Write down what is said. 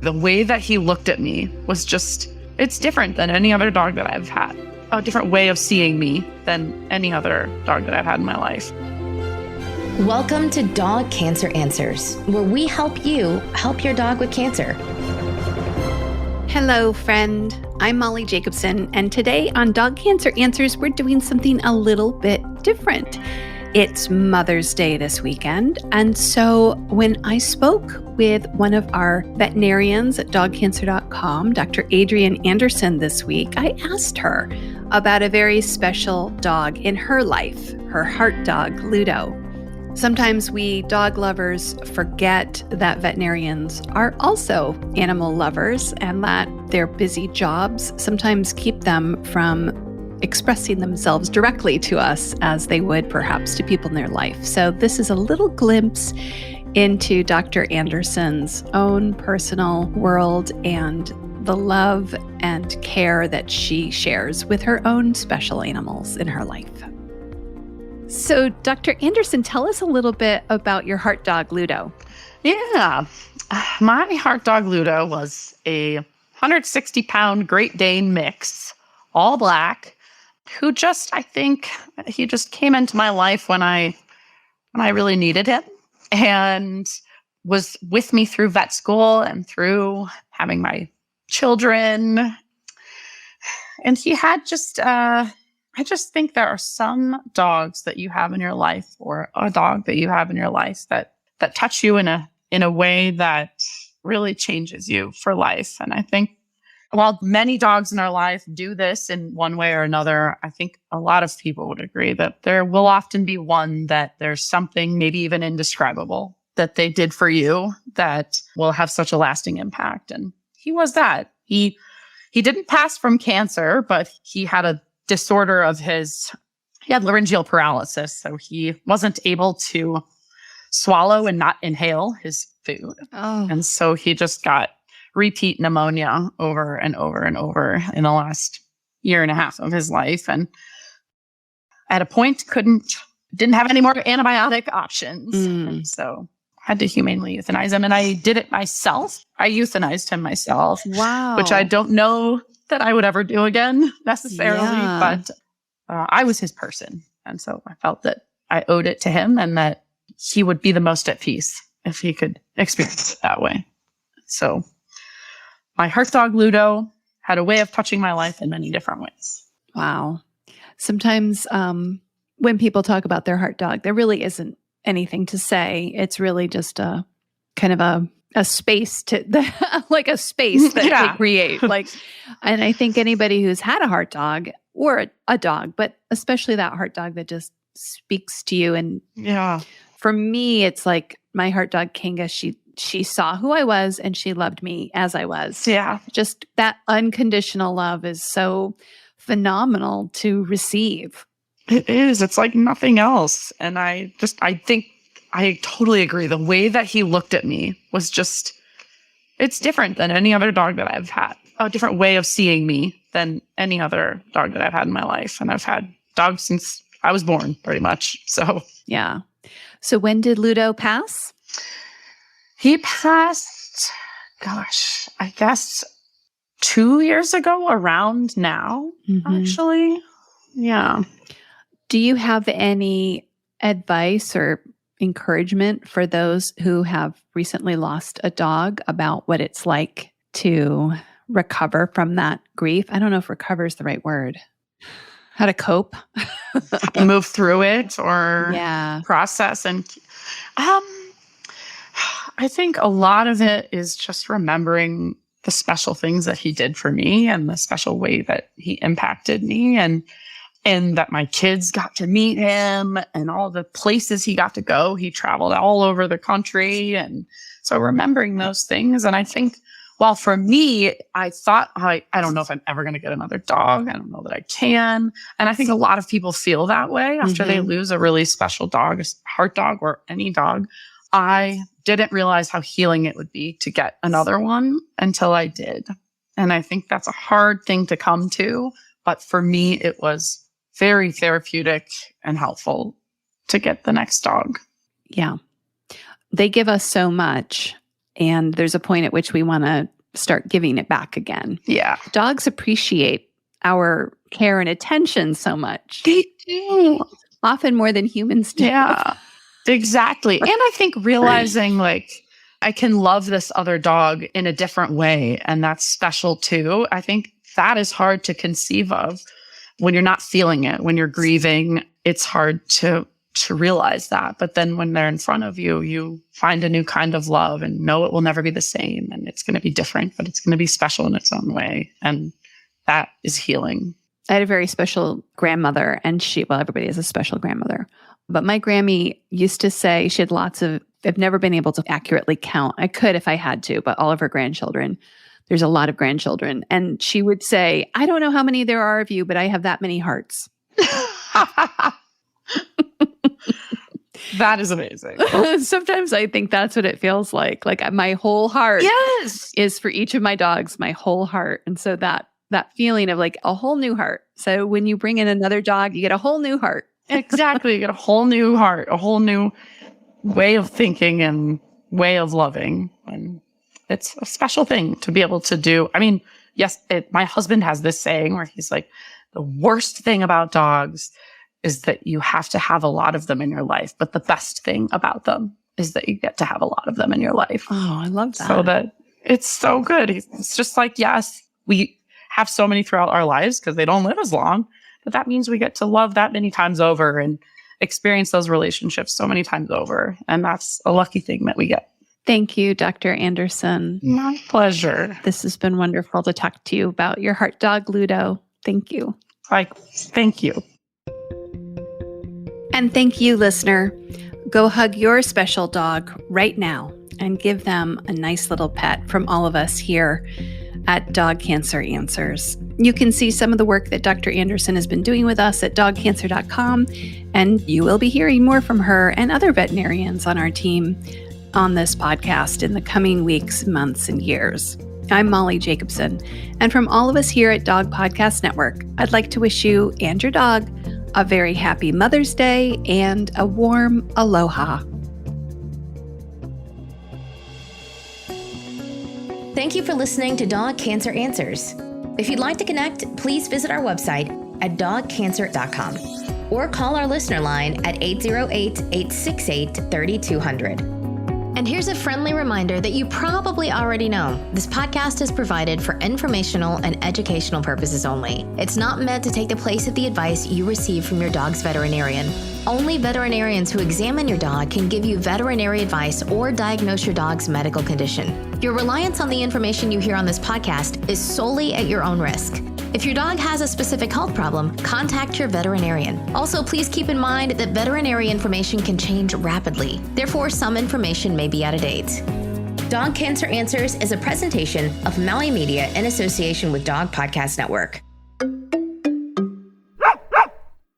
The way that he looked at me was just, it's different than any other dog that I've had. A different way of seeing me than any other dog that I've had in my life. Welcome to Dog Cancer Answers, where we help you help your dog with cancer. Hello, friend. I'm Molly Jacobson, and today on Dog Cancer Answers, we're doing something a little bit different. It's Mother's Day this weekend, and so when I spoke with one of our veterinarians at dogcancer.com, Dr. Adrienne Anderson this week, I asked her about a very special dog in her life, her heart dog, Ludo. Sometimes we dog lovers forget that veterinarians are also animal lovers and that their busy jobs sometimes keep them from expressing themselves directly to us as they would perhaps to people in their life. So this is a little glimpse into Dr. Anderson's own personal world and the love and care that she shares with her own special animals in her life. So Dr. Anderson, tell us a little bit about your heart dog, Ludo. Yeah, my heart dog Ludo was a 160-pound Great Dane mix, all black, who I think he just came into my life when I really needed him and was with me through vet school and through having my children. And he had I just think there are some dogs that you have in your life, or a dog that you have in your life that touch you in a way that really changes you for life. And I think while many dogs in our life do this in one way or another, I think a lot of people would agree that there will often be one that there's something maybe even indescribable that they did for you that will have such a lasting impact. And he was that. He didn't pass from cancer, but he had a disorder of he had laryngeal paralysis. So he wasn't able to swallow and not inhale his food. Oh. And so he just got repeat pneumonia over and over and over in the last year and a half of his life. And at a point didn't have any more antibiotic options. And so had to humanely euthanize him. And I did it myself. I euthanized him myself. Wow. Which I don't know that I would ever do again necessarily, but I was his person. And so I felt that I owed it to him and that he would be the most at peace if he could experience it that way. So my heart dog Ludo had a way of touching my life in many different ways. Wow. Sometimes when people talk about their heart dog, there really isn't anything to say. It's really just a kind of a space like a space that they create. And I think anybody who's had a heart dog or a dog, but especially that heart dog that just speaks to you. And for me, it's like my heart dog Kinga, she saw who I was and she loved me as I was. Yeah. Just that unconditional love is so phenomenal to receive. It is. It's like nothing else. And I think I totally agree. The way that he looked at me was just, it's different than any other dog that I've had. A different way of seeing me than any other dog that I've had in my life. And I've had dogs since I was born, pretty much. So, yeah. So when did Ludo pass? He passed, I guess 2 years ago, around now, actually. Yeah. Do you have any advice or encouragement for those who have recently lost a dog about what it's like to recover from that grief? I don't know if recover is the right word. How to cope. Move through it or process. And I think a lot of it is just remembering the special things that he did for me and the special way that he impacted me and that my kids got to meet him and all the places he got to go. He traveled all over the country. And so remembering those things. And I think, well, for me, I thought, I don't know if I'm ever going to get another dog. I don't know that I can. And I think a lot of people feel that way after they lose a really special dog, a heart dog or any dog. I didn't realize how healing it would be to get another one until I did. And I think that's a hard thing to come to. But for me, it was very therapeutic and helpful to get the next dog. Yeah. They give us so much. And there's a point at which we want to start giving it back again. Yeah. Dogs appreciate our care and attention so much. They do. Often more than humans do. Yeah, exactly. And I think realizing like I can love this other dog in a different way, and that's special too. I think that is hard to conceive of when you're not feeling it, when you're grieving. It's hard to realize that. But then when they're in front of you, you find a new kind of love and know it will never be the same, and it's going to be different, but it's going to be special in its own way. And that is healing. I had a very special grandmother, and everybody has a special grandmother. But my Grammy used to say she had I've never been able to accurately count. I could if I had to, but all of her grandchildren, there's a lot of grandchildren. And she would say, I don't know how many there are of you, but I have that many hearts. That is amazing. Sometimes I think that's what it feels like. Like my whole heart is for each of my dogs, my whole heart. And so that feeling of like a whole new heart. So when you bring in another dog, you get a whole new heart. Exactly. You get a whole new heart, a whole new way of thinking and way of loving. And it's a special thing to be able to do. I mean, yes, my husband has this saying where he's like, the worst thing about dogs is that you have to have a lot of them in your life. But the best thing about them is that you get to have a lot of them in your life. Oh, I love that. So that it's so good. It's just like, yes, we have so many throughout our lives because they don't live as long. But that means we get to love that many times over and experience those relationships so many times over. And that's a lucky thing that we get. Thank you, Dr. Anderson. My pleasure. This has been wonderful to talk to you about your heart dog, Ludo. Thank you. Thank you. And thank you, listener. Go hug your special dog right now and give them a nice little pet from all of us here at Dog Cancer Answers. You can see some of the work that Dr. Anderson has been doing with us at dogcancer.com, and you will be hearing more from her and other veterinarians on our team on this podcast in the coming weeks, months, and years. I'm Molly Jacobson, and from all of us here at Dog Podcast Network, I'd like to wish you and your dog a very happy Mother's Day and a warm aloha. Thank you for listening to Dog Cancer Answers. If you'd like to connect, please visit our website at dogcancer.com or call our listener line at 808-868-3200. And here's a friendly reminder that you probably already know. This podcast is provided for informational and educational purposes only. It's not meant to take the place of the advice you receive from your dog's veterinarian. Only veterinarians who examine your dog can give you veterinary advice or diagnose your dog's medical condition. Your reliance on the information you hear on this podcast is solely at your own risk. If your dog has a specific health problem, contact your veterinarian. Also, please keep in mind that veterinary information can change rapidly. Therefore, some information may be out of date. Dog Cancer Answers is a presentation of Maui Media in association with Dog Podcast Network.